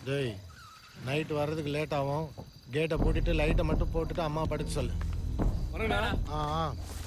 டேய் நைட் வர்றதுக்கு லேட் ஆகும். கேட்டை பூட்டிட்டு லைட்டை மட்டும் போட்டுட்டு அம்மா படுக்க சொல்லு. ஆ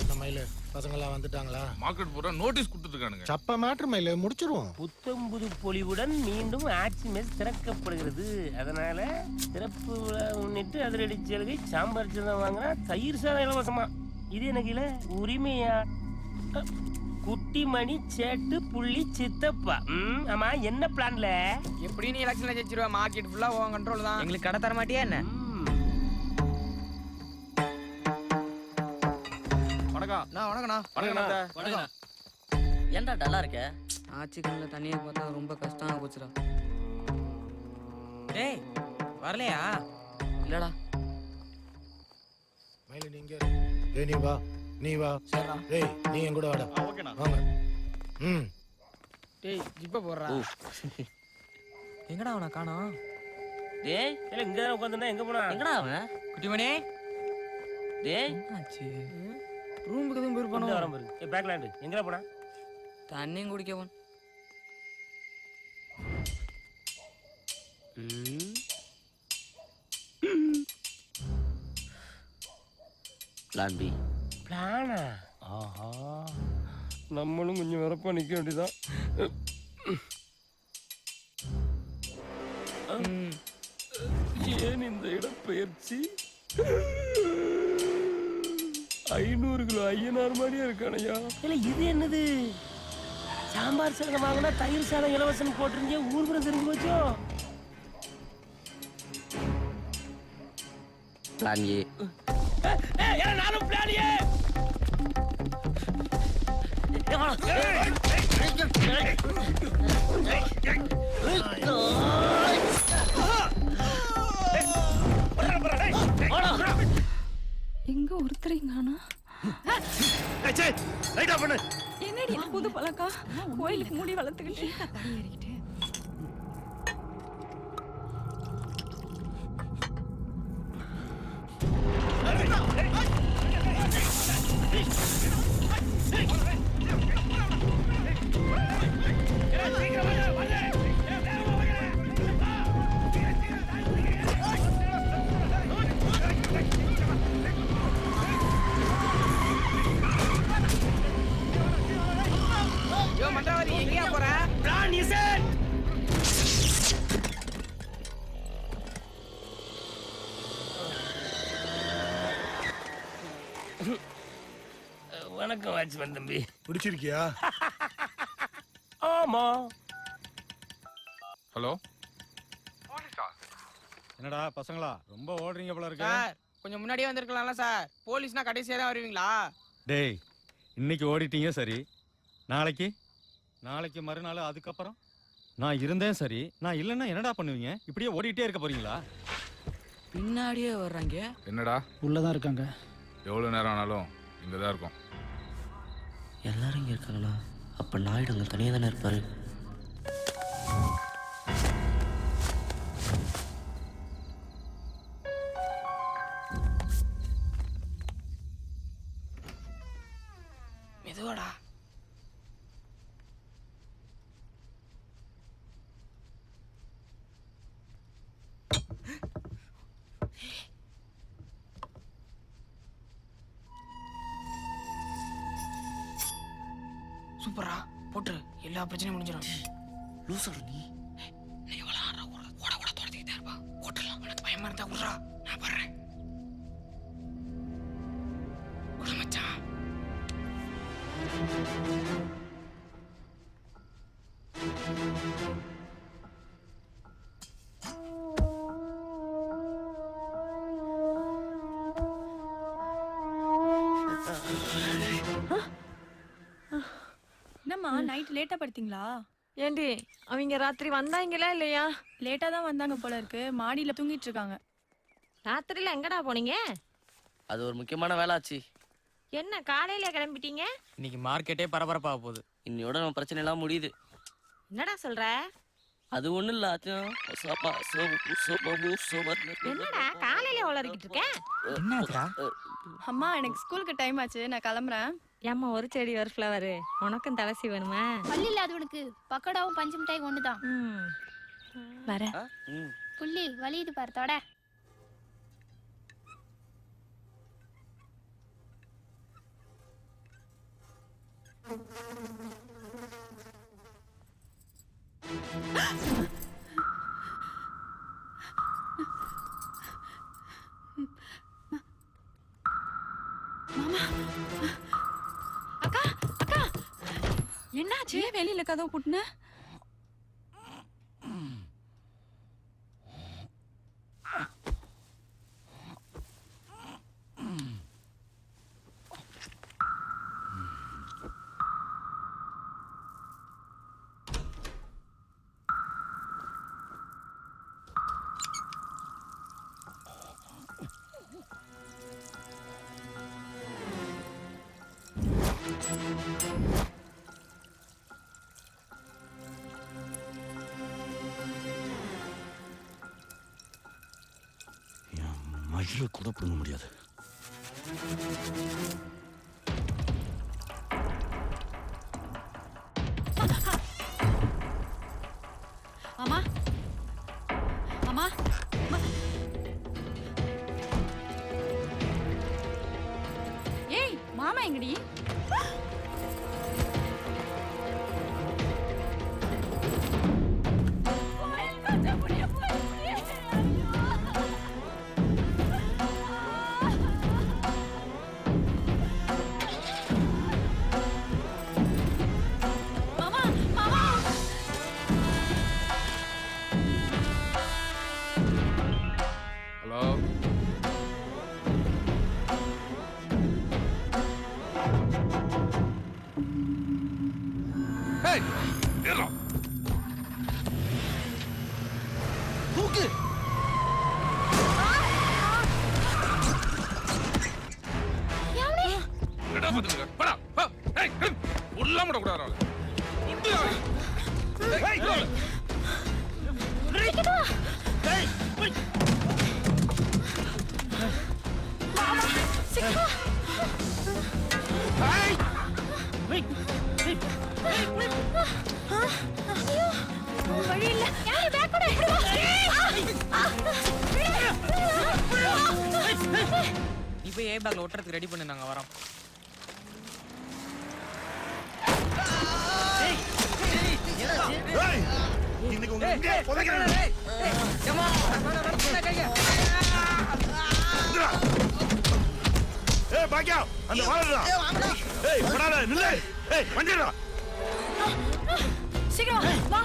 என்ன மயிலு பசங்களாம் வந்துட்டாங்களா? மார்க்கெட் பூரா நோட்டீஸ் கொடுத்துருக்கானுங்க. சப்ப மேட்ரு மயிலு, முடிச்சிருவோம். புத்தம் புது பொலிவுடன் மீண்டும் ஆட்சி மெஸ் திறக்கப்படுகிறது. அதனால திறப்பு விழா முன்னிட்டு அதிரடி சலுகை சாம்பார் சாதம் வாங்கினா தயிர் சாதம் இலவசமா. இது எனக்கு இல்ல உரிமையா? குட்டி மணி சேட்டு புள்ளி சித்தப்பா. ஆமா என்ன பிளான்ல? எப்படி நீ எலெக்ஷன்ல ஜெயிச்சிருவ? மார்க்கெட் ஃபுல்லா உன் கண்ட்ரோல் தான். எங்களுக்கு கடை தர மாட்டியா என்ன? ஏன்டா டல்லா இருக்க? ஆச்சி கண்ணில் தண்ணியை பார்த்தா ரொம்ப கஷ்டமா போச்சுடா. டேய் வரலையா? இல்லடா. மயிலு நீங்க ஏய் நீ வா சரிடா. டேய் நீ என் கூட வாடா. வாங்க. டேய் ஜிப்ப போடுறா. எங்கடா அவனை காணோம்? டேய் இல்ல இங்க தான் உட்கார்ந்தா எங்க போனா? எங்கடா அவன்? குட்டிமணி டேய் ஆச்சி ரூமுக்கு எதுவும் போயிருப்பானோ? வரம் பாரு. ஏய் பேக்லாண்ட் எங்கடா போனா? தண்ணியும் குடிக்கவும். Plan B. பிளானா? ஆஹா நம்மளும் கொஞ்சம் வரப்பா நிக்க வேண்டியதான். ஏன் இந்த இடப்பெயர்ச்சி? 500 கிலோ ஐயனார் மாதிரியா இருக்கானையா? இல்ல இது என்னது? சாம்பார் சாதம் வாங்கினா தயிர் சாதம் இலவசம் போட்டிருந்தீங்க. ஊர்புறம் தெரிஞ்சு போச்சோ? Plan A. நானும் பிளான் ஏ. எங்க ஒருத்தரைங்கானா? என்னடி புது பழக்கம்? கோயிலுக்கு மூடி வளர்த்துக்கிட்டு யோ மண்டவாதி எங்கயா போற? Plan is it. வணக்கம் வாட்ச்மேன் தம்பி. பிடிச்சிருக்கியா? ஆமா. ஹலோ என்னடா பசங்களா ரொம்ப ஓடுறீங்க போல இருக்கு. சார் கொஞ்சம் முன்னாடியே வந்திருக்கலாம்ல சார். போலீஸ்னா கடைசியா தான் வருவீங்களா? டேய் இன்னைக்கு ஓடிட்டீங்க சரி, நாளைக்கு மறுநாள் அதுக்கப்புறம் நான் இருந்தேன் சரி, நான் இல்லைன்னா என்னடா பண்ணுவீங்க? இப்படியே ஓடிட்டே இருக்க போறீங்களா? பின்னாடியே வர்றாங்க. என்னடா உள்ளதான் இருக்காங்க. எவ்வளவு நேரம் ஆனாலும் இங்கதான் இருக்கும். எல்லாரும் இங்க இருக்காங்களா? அப்ப நாயுடு அங்க தனியா தானே இருப்பாரு. மெதுவாடா. சூப்பரா போட்டுரு, எல்லா பிரச்சனையும் முடிஞ்சிடும். லூசாடா நீ. நீ எவ்வளவு ஆடுறா? ஓட துரத்திக்கிட்டே இருப்பா. போட்டுடலாம். உனக்கு பயமா இருந்தா விட்றா, நான் வர்றேன். குடு மச்சான். என்னம்மா நைட் லேட்டா படுத்தீங்களா? ஏண்டி அவங்க ராத்திரி வந்தாங்களா இல்லையா? லேட்டா தான் வந்தாங்க போல இருக்கு. மாடியில தூங்கிட்டு இருக்காங்க. ராத்திரில எங்கடா போனீங்க? அது ஒரு முக்கியமான வேலை ஆச்சு. என்ன காலையில கிளம்பிட்டீங்க? இன்னைக்கு மார்க்கெட்டே பரபரப்பாக போகுது. இன்னையோட நம்ம பிரச்சனை எல்லாம் முடியுது. என்னடா சொல்ற? அது ஒண்ணும் இல்ல. என்னடா காலையில உளறிக்கிட்டு இருக்க? என்னடா? அம்மா எனக்கு ஸ்கூலுக்கு டைம் ஆச்சு, நான் கிளம்புறேன். ஏம்மா ஒரு செடி ஒரு ஃப்ளவர் உனக்கும் தலசி வேணுமா? பள்ளி இல்லாதவனுக்கு பக்கோடாவும் பஞ்சு மிட்டாய் ஒண்ணுதான். வரேன். புள்ளி வலியுது பாரு தொட. மாமா. அக்கா அக்கா என்னாச்சு? வெளியில கதவு பூட்டுன? மயில கூட பிடுங்க முடியாது. மாமா மாமா ஏய் மாமா எங்கடி? ஹலோ, ஏய் ஏறா தூக்கு. என்னடா பண்ணுங்க? படா பா. ஏய் உள்ளாம விட கூடாது. உண்டு. ஏய் ஏய் வழி இல்ல. யாரு பேக் கூட நீ போய் ஏ பேக்ல ஒட்டுறதுக்கு ரெடி பண்ணு, நாங்க வரோம். இன்னைக்கு உங்க இங்கே புதைக்கிறேன். ஏய் பாக்கியா, அந்த வாழடா. ஏய் படாத நில்லு. ஏய் வண்டிடா. சீக்கிரம் வா.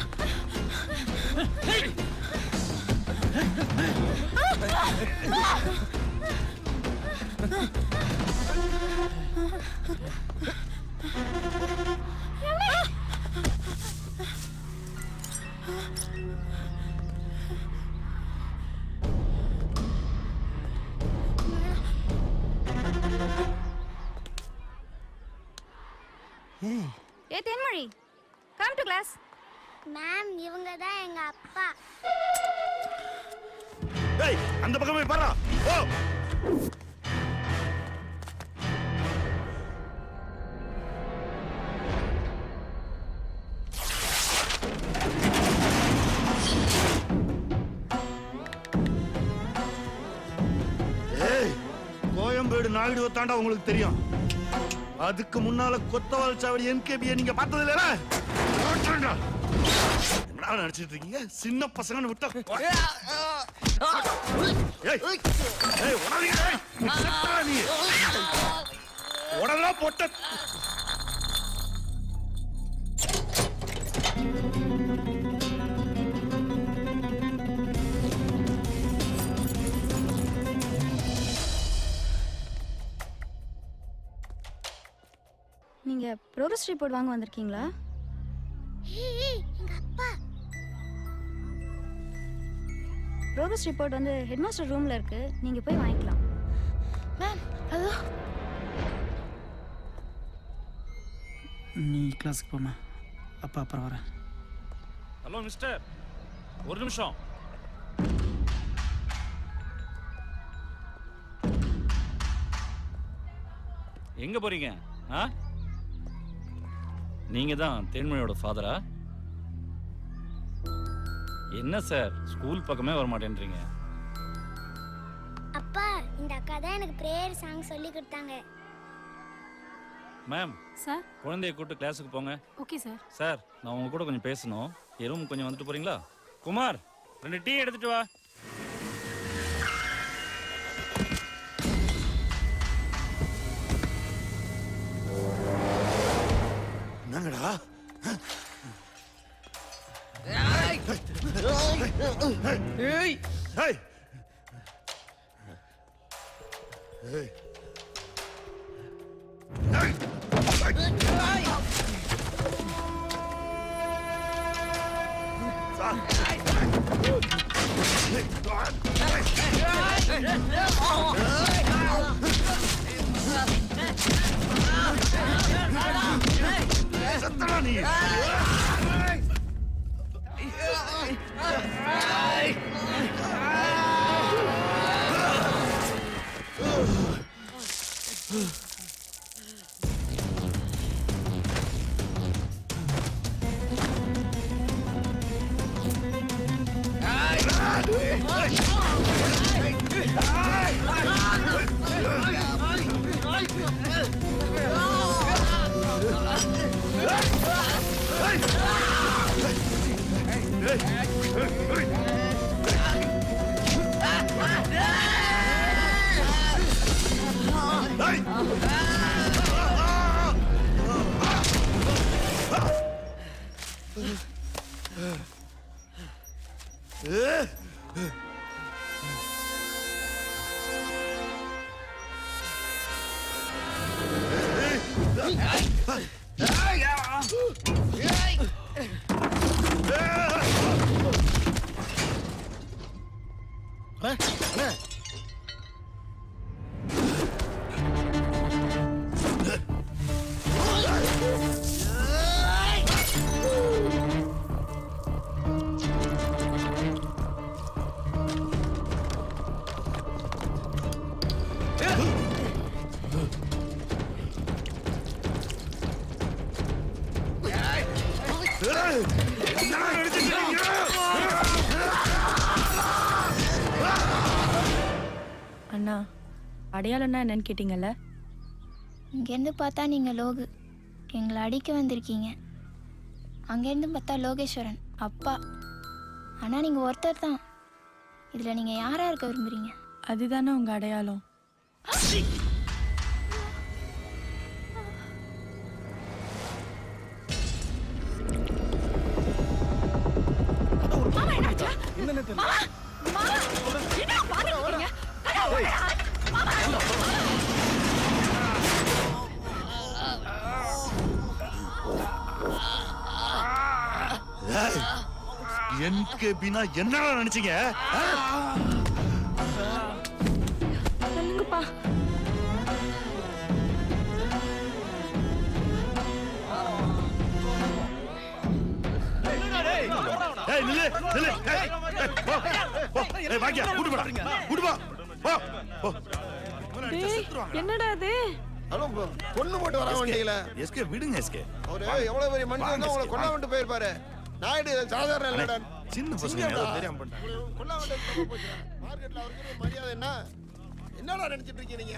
ஏ தென்மொழி, கம் டு கிளாஸ். மேம் இவங்க தான் எங்க அப்பா. ஏய் அந்த பக்கம் போய் பாரு. ஓ ஏய் கோயம்பேடு நாயுடு தாண்டா உங்களுக்கு தெரியும். அதுக்கு முன்னால கொத்தவால் சாவடி என்கேபியை நீங்க பார்த்தது இல்லையா? என்ன நினைச்சிட்டு இருக்கீங்க? சின்ன பசங்கன்னு விட்டா ஏய் ஏய் உடனே நீ உடனே போட்ட நீங்க ப்ரோக்ரஸ் ரிப்போர்ட் வாங்க வந்திருக்கீங்களா? எங்க அப்பா. ப்ரோக்ரஸ் ரிப்போர்ட் வந்து ஹெட்மாஸ்டர் ரூம்ல இருக்கு, நீங்க போய் வாங்கிக்கலாம். மேம் அதோ. நீ கிளாஸுக்கு போமா, அப்பா அப்புறம் வரேன். ஹலோ மிஸ்டர், ஒரு நிமிஷம். எங்க போறீங்க? நீங்க தான் தேன்மொழியோட ஃபாதரா? என்ன சார் ஸ்கூல் பக்கமே வர மாட்டேன்றீங்க? அப்பா இந்த அக்கா தான் எனக்கு பிரேயர் சாங் சொல்லி கொடுத்தாங்க. Ma'am sir. குழந்தைய கூட்டு கிளாஸுக்கு போங்க. Okay sir. சார் நான் உங்க கூட கொஞ்சம் பேசணும். என் ரூம் கொஞ்சம் வந்துட்டு போறீங்களா? குமார் 2 டீ எடுத்துட்டு வா. என்னங்கடா? ஏய் ஏய் ஏய் சத்தடா நீ. அண்ணா அடையாளம்னா என்னன்னு கேட்டீங்கல்ல? இங்கேருந்து பார்த்தா நீங்கள் லோகு எங்களை அடிக்க வந்திருக்கீங்க. அங்கேருந்து பார்த்தா லோகேஸ்வரன் அப்பா. ஆனால் நீங்கள் ஒருத்தர் தான். இதில் நீங்கள் யாராக இருக்க விரும்புகிறீங்க? அதுதானே உங்க அடையாளம். என்கேபினா என்னடா நினைச்சீங்க? சொல்லுங்கப்பா. ஏய் நில்லு நில்லு. ஏய் போ போ. ஏய் வாங்க கூட்டி போடா. கூட்டி போ. போ போ. என்னடா அது? ஹலோ பொண்ணு போட்டு வர வண்டியில எஸ்கே விடுங்க எஸ்கே. அவரு எவ்வளவு பெரிய மனுஷன் தான் உங்களை கொல்ல விட்டு போயிருப்பாரு. நாயுடு சாதாரண இல்லடா. சின்ன பசங்க ஏதோ தெரியாம பண்ணிட்டாங்க. கொல்ல விட்டு போச்சு. மார்க்கெட்ல அவருக்கு மரியாதை என்ன? என்னடா நினைச்சிட்டு இருக்கீங்க நீங்க?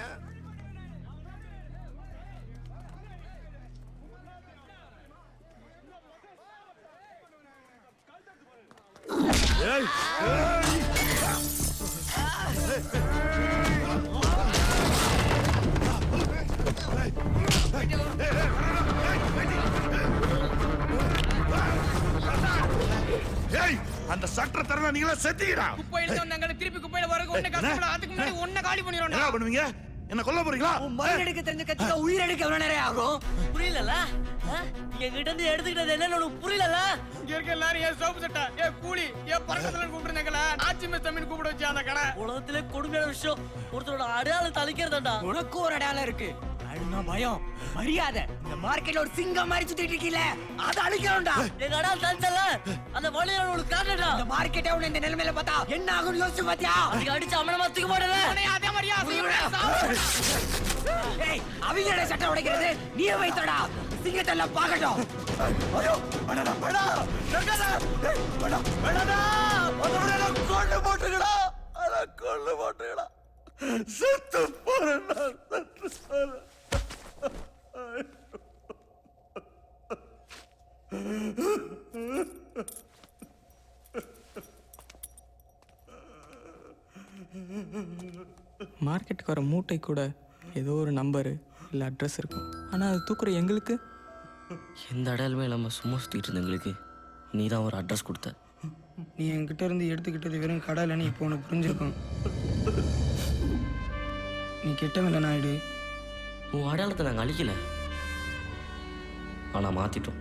ஏய் ஏய் அந்த சட்டரை தரனா நீங்களா செத்தீங்கடா. குப்பையில வந்தாங்க திருப்பி குப்பையில வரக்கு ஒண்ணே கஷ்டப்பட அதுக்கு முன்னாடி ஒண்ணே காலி பண்ணிரோம்டா. என்ன பண்ணுவீங்க? என்ன கொல்ல போறீங்களா? மரண எடுக்க தெரிஞ்ச கத்திக்க உயிர் எடுக்க எவ்வளவு நேரம் ஆகும்? புரியலல? என்கிட்ட இருந்து எடுத்துக்கிட்டது என்னன்னு உனக்கு புரியலல? இங்க இருக்க எல்லாரும் ஏன் சோப்பு சட்டை ஏன் கூலி ஏன் பறக்கத்துல கூப்பிடுறாங்கல ஆச்சி மிஸ் தமிழ் கூப்பிட வச்சு அந்த கடை. உலகத்திலே கொடுமையான விஷயம் ஒருத்தரோட அடையாளத்தை அழிக்கிறதாண்டா. உனக்கு ஒரு அடையாளம் இருக்கு. அழுனா பயம் மரியாதை. இந்த மார்க்கெட்ல ஒரு சிங்கம் மாதிரி சுத்திட்டு இருக்கீல அத அழிக்கணும்டா. எங்க அடையாளம் தந்தல அந்த வழியில உனக்கு காட்டடா. இந்த மார்க்கெட்டே உன்னை இந்த நிலைமையில பார்த்தா என்ன ஆகும் யோசிச்சு பாத்தியா? அதுக்கு அடிச்சு அமனமா தூக்க மாட்டல. அதே மாதிரியா ஏய் அவங்களோட சட்டை உடைக்கிறது நீ வைத்தடா. சிங்கத்தெல்லாம் பார்க்கட்டும். ஐயோ படடா படா. படடா. செத்து போறேன்டா, செத்து போறேன். மார்க்கெட்டுக்கு வர மூட்டை கூட ஏதோ ஒரு நம்பரு இல்லை அட்ரஸ் இருக்கும். ஆனால் அது தூக்குற எங்களுக்கு எந்த அடையாளமே இல்லாமல் சும்மா சுற்றிட்டு இருந்த எங்களுக்கு நீ தான் ஒரு அட்ரஸ் கொடுத்த. நீ என்கிட்ட இருந்து எடுத்துக்கிட்டது வெறும் கடை இல்லைன்னு இப்போ உனக்கு புரிஞ்சிருக்கும். நீ கெட்டவன் இல்லை நாயுடு. உன் அடையாளத்தை நாங்கள் அழிக்கல, ஆனால் மாற்றிட்டோம்.